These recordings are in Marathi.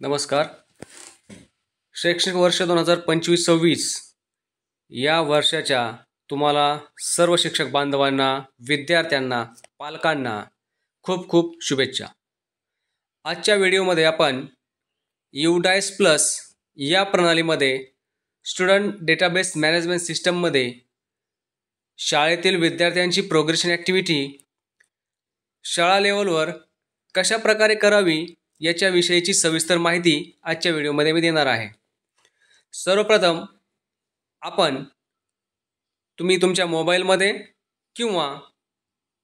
नमस्कार. शैक्षणिक वर्ष 2025-26 या वर्षाच्या तुम्हाला सर्व शिक्षक बांधवांना, विद्यार्थ्यांना, पालकांना खूप खूप शुभेच्छा. आजच्या व्हिडिओमध्ये आपण UDICE प्लस या प्रणालीमध्ये स्टुडंट डेटाबेस मॅनेजमेंट सिस्टममध्ये शाळेतील विद्यार्थ्यांची प्रोग्रेशन ॲक्टिव्हिटी शाळा लेवलवर कशा प्रकारे करावी याच्या विषयीची सविस्तर माहिती आजच्या व्हिडिओमध्ये मी देणार आहे. सर्वप्रथम तुम्ही तुमच्या मोबाईलमध्ये किंवा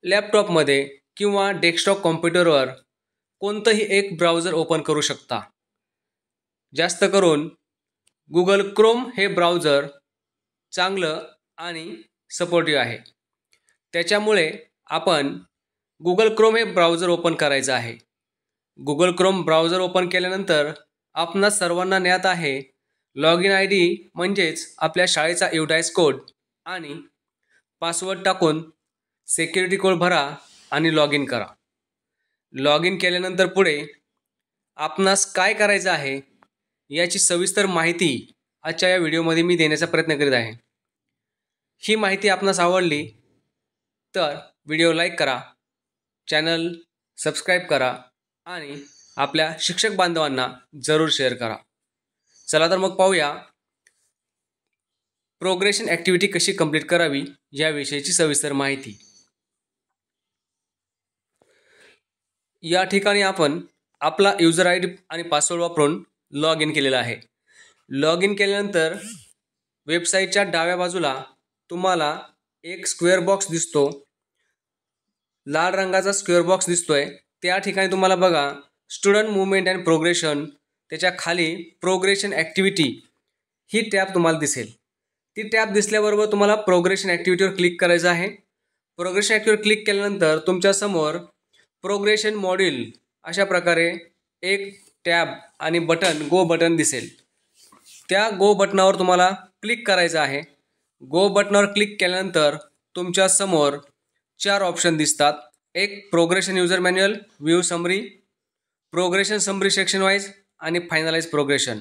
लॅपटॉपमध्ये किंवा डेस्कटॉप कॉम्प्युटरवर कोणतंही एक ब्राउझर ओपन करू शकता. जास्त करून गुगल क्रोम हे ब्राउझर चांगलं आणि सपोर्टिव्ह आहे. त्याच्यामुळे आपण गुगल क्रोम हे ब्राउझर ओपन करायचं आहे. गुगल क्रोम ब्राउझर ओपन केल्यानंतर आपणा सर्वांना ज्ञात आहे लॉग इन ID म्हणजेच आपल्या शाळेचा UDICE कोड आणि पासवर्ड टाकून सिक्युरिटी कोड भरा आणि लॉग इन करा. लॉग इन केल्यानंतर पुढे आपणास काय करायचं आहे याची सविस्तर माहिती आजच्या या व्हिडिओमध्ये मी देण्याचा प्रयत्न करीत आहे. ही माहिती आपणास आवडली तर व्हिडिओ लाईक करा, चॅनल सबस्क्राईब करा आणि आपल्या शिक्षक बांधवांना जरूर शेअर करा. चला तर मग पाहूया प्रोग्रेशन ॲक्टिव्हिटी कशी कंप्लीट करावी याविषयीची सविस्तर माहिती. या ठिकाणी आपण आपला यूजर ID आणि पासवर्ड वापरून लॉग इन केलेला आहे. लॉग इन केल्यानंतर वेबसाईटच्या डाव्या बाजूला तुम्हाला एक स्क्वेअर बॉक्स दिसतो, लाल रंगाचा स्क्वेअर बॉक्स दिसतोय. त्या ठिकाणी तुम्हाला बघा स्टुडंट मूवमेंट अँड प्रोग्रेशन, त्याच्या खाली प्रोग्रेशन ॲक्टिव्हिटी ही टॅब तुम्हाला दिसेल. ती टॅब दिसल्याबरोबर तुम्हाला प्रोग्रेशन ॲक्टिव्हिटीवर क्लिक करायचं आहे. प्रोग्रेशन ॲक्टिव्हिटीवर क्लिक केल्यानंतर तुमच्यासमोर प्रोग्रेशन मॉड्यूल अशा प्रकारे एक टॅब आणि बटन गो बटन दिसेल. त्या गो बटनावर तुम्हाला क्लिक करायचं आहे. गो बटनावर क्लिक केल्यानंतर तुमच्यासमोर 4 ऑप्शन दिसतात. एक progression user manual, view summary, progression summary section wise आणि फायनलाइज प्रोग्रेशन.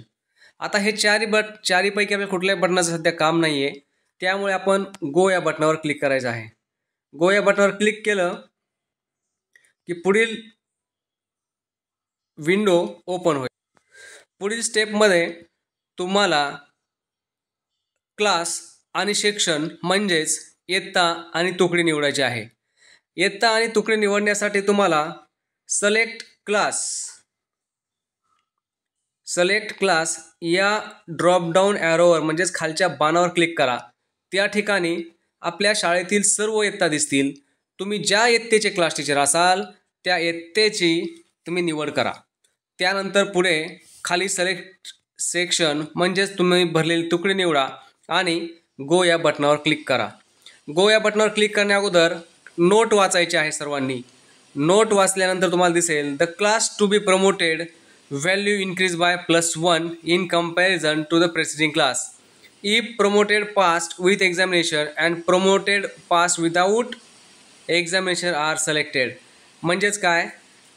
आता हे चारीपैकी आपल्या कुठल्याही बटनाचं सध्या काम नाही आहे, त्यामुळे आपण गो या बटनावर क्लिक करायचं आहे. गो या बटनावर क्लिक केलं की पुढील विंडो ओपन होईल. पुढील स्टेपमध्ये तुम्हाला क्लास आणि सेक्शन म्हणजेच इयत्ता आणि तुकडी निवडायची आहे. इयत्ता आणि तुकडी निवडण्यासाठी तुम्हाला सिलेक्ट क्लास या ड्रॉप डाऊन ॲरोवर म्हणजेच खालच्या बाणावर क्लिक करा. त्या ठिकाणी आपल्या शाळेतील सर्व इयत्ता दिसतील. तुम्ही ज्या इयत्तेचे क्लास टीचर असाल त्या इयत्तेची तुम्ही निवड करा. त्यानंतर पुढे खाली सिलेक्ट सेक्शन म्हणजेच तुम्ही भरलेली तुकडी निवडा आणि गो या बटनावर क्लिक करा. गो या बटनावर क्लिक करण्या अगोदर नोट वाचायची आहे सर्वांनी. नोट वाचल्यानंतर तुम्हाला दिसेल the class to be promoted value increase by +1 in comparison to the preceding class. If promoted passed with examination and promoted pass without examination are selected. म्हणजेच काय,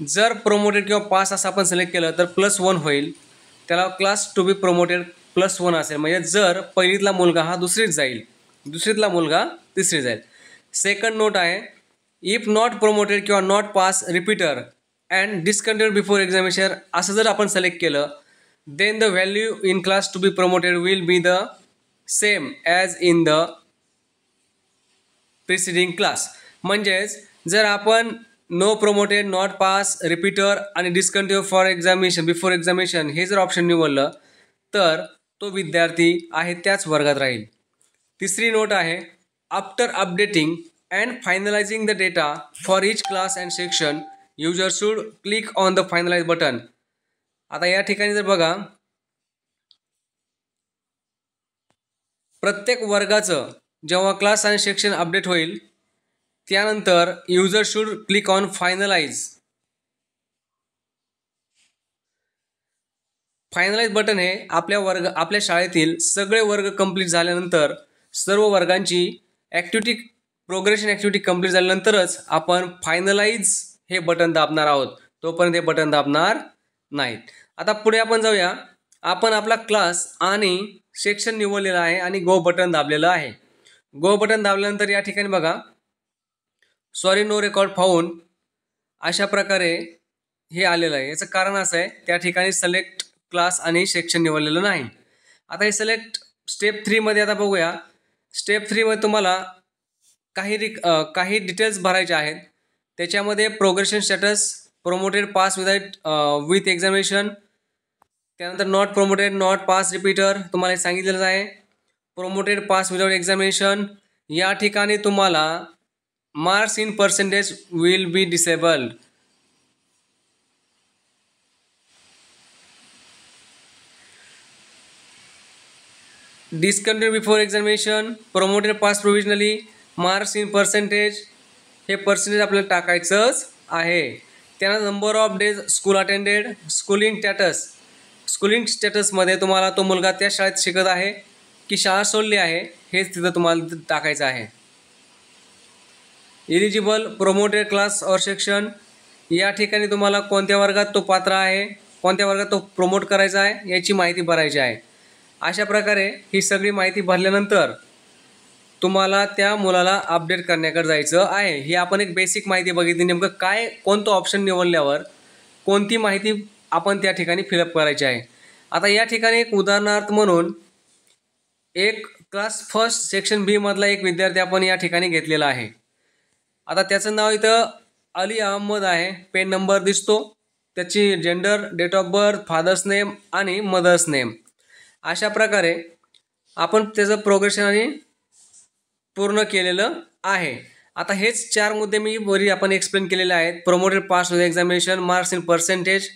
जर प्रमोटेड किंवा पास असं आपण सिलेक्ट केलं तर +1 होईल. त्याला क्लास टू बी प्रमोटेड +1 असेल. म्हणजे जर पहिलीतला मुलगा हा दुसरीत जाईल, दुसरीतला मुलगा तिसरी जाईल. सेकंड नोट आहे इफ नॉट प्रमोटेड किंवा not pass repeater and discontinued before examination असं जर आपण सिलेक्ट केलं then the value in class to be promoted will be the same as in the preceding class. म्हणजेच जर आपण no promoted, not pass, repeater आणि discontinue for examination before examination हे जर ऑप्शन निवडलं तर तो विद्यार्थी आहे त्याच वर्गात राहील. तिसरी नोट आहे after updating and फायनलायझिंग the data for each class and section user should click on the finalise button. आता या ठिकाणी जर बघा प्रत्येक वर्गाचं जेव्हा क्लास आणि सेक्शन अपडेट होईल त्यानंतर user should click on finalise button हे आपल्या शाळेतील सगळे वर्ग कंप्लीट झाल्यानंतर सर्व वर्गांची प्रोग्रेशन ॲक्टिव्हिटी कंप्लीट झाल्यानंतरच आपण फायनलाइज हे बटन दाबणार आहोत. तोपर्यंत हे बटन दाबणार नाहीत. आता पुढे आपण जाऊया. आपण आपला क्लास आणि सेक्शन निवडलेला आहे आणि गो बटन दाबलेलं आहे. गो बटन दाबल्यानंतर या ठिकाणी बघा सॉरी नो रेकॉर्ड फाउंड अशा प्रकारे हे आलेलं आहे. याचं कारण असं आहे त्या ठिकाणी सिलेक्ट क्लास आणि सेक्शन निवडलेलं नाही. आता हे सिलेक्ट स्टेप 3 मध्ये आता बघूया. स्टेप 3 मध्ये तुम्हाला काही डिटेल्स भरायचे आहेत. त्याच्यामध्ये progression status, promoted pass with examination, त्यानंतर not promoted, not pass repeater तुम्हाला सांगितलेलं आहे. प्रोमोटेड पास विदाउट एक्झामिनेशन या ठिकाणी तुम्हाला marks in percentage will be disabled. Discontinue before examination, promoted pass provisionally, marks in percentage, हे पर्सेंटेज आपल्याला टाकायचंच आहे. त्यानंतर number of days school attended, schooling स्टेटसमध्ये तुम्हाला तो मुलगा त्या शाळेत शिकत आहे की शाळा सोडली आहे हेच तिथं तुम्हाला टाकायचं आहे. इलिजिबल प्रोमोटेड क्लास और सेक्शन, या ठिकाणी तुम्हाला कोणत्या वर्गात तो पात्र आहे, कोणत्या वर्गात तो प्रमोट करायचा आहे याची माहिती भरायची आहे. अशा प्रकारे ही सगळी माहिती भरल्यानंतर तुम्हाला त्या मुलाला अपडेट करण्याकडे जायचं आहे. ही आपण एक बेसिक माहिती बघितली. नेमकं कोणतं ऑप्शन निवडल्यावर कोणती माहिती आपण त्या ठिकाणी फिलअप करायची आहे. आता या ठिकाणी एक उदाहरणार्थ म्हणून एक क्लास फर्स्ट सेक्शन बी मधला एक विद्यार्थी आपण या ठिकाणी घेतलेला आहे. आता त्याचं नाव इथं अली अहमद आहे. पेन नंबर दिसतो, त्याची gender, date of birth, father's name आणि मदर्स नेम. अशा प्रकारे आपण त्याचं प्रोग्रेशन आणि पूर्ण केलेलं आहे. आता हेच 4 मुद्दे मी वरी आपण एक्सप्लेन केलेले आहेत. Promoted pass with examination, marks in percentage,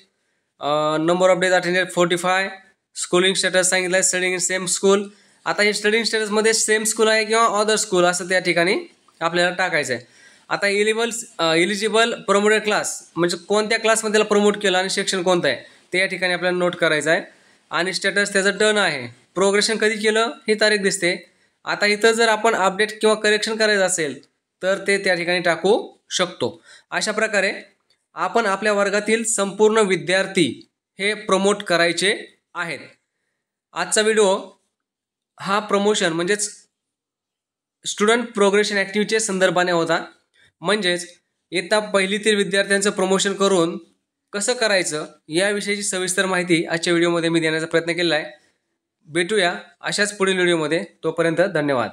number of days attended 45, schooling status सांगितलं आहे, स्टडिंग इन सेम स्कूल. आता हे स्टडिंग स्टेटसमध्ये सेम स्कूल आहे किंवा अदर स्कूल असं त्या ठिकाणी आपल्याला टाकायचं आहे. आता इलिजिबल प्रोमोटेड क्लास म्हणजे कोणत्या क्लासमध्ये त्याला प्रमोट केलं आणि सेक्शन कोणतं आहे ते या ठिकाणी आपल्याला नोट करायचं आहे. आणि स्टेटस त्याचं डन आहे. प्रोग्रेशन कधी केलं ही तारीख दिसते. आता इथं जर आपण अपडेट किंवा करेक्शन करायचं असेल तर ते त्या ठिकाणी टाकू शकतो. अशा प्रकारे आपण आपल्या वर्गातील संपूर्ण विद्यार्थी हे प्रमोट करायचे आहेत. आजचा व्हिडिओ हा प्रमोशन म्हणजेच स्टुडंट प्रोग्रेशन ॲक्टिव्हिटीच्या संदर्भाने होता. म्हणजेच इयत्ता पहिलीतील विद्यार्थ्यांचं प्रमोशन करून कसं करायचं याविषयीची सविस्तर माहिती आजच्या व्हिडिओमध्ये मी देण्याचा प्रयत्न केला आहे. भेटूया अशाच पुढील व्हिडिओमध्ये. तोपर्यंत धन्यवाद.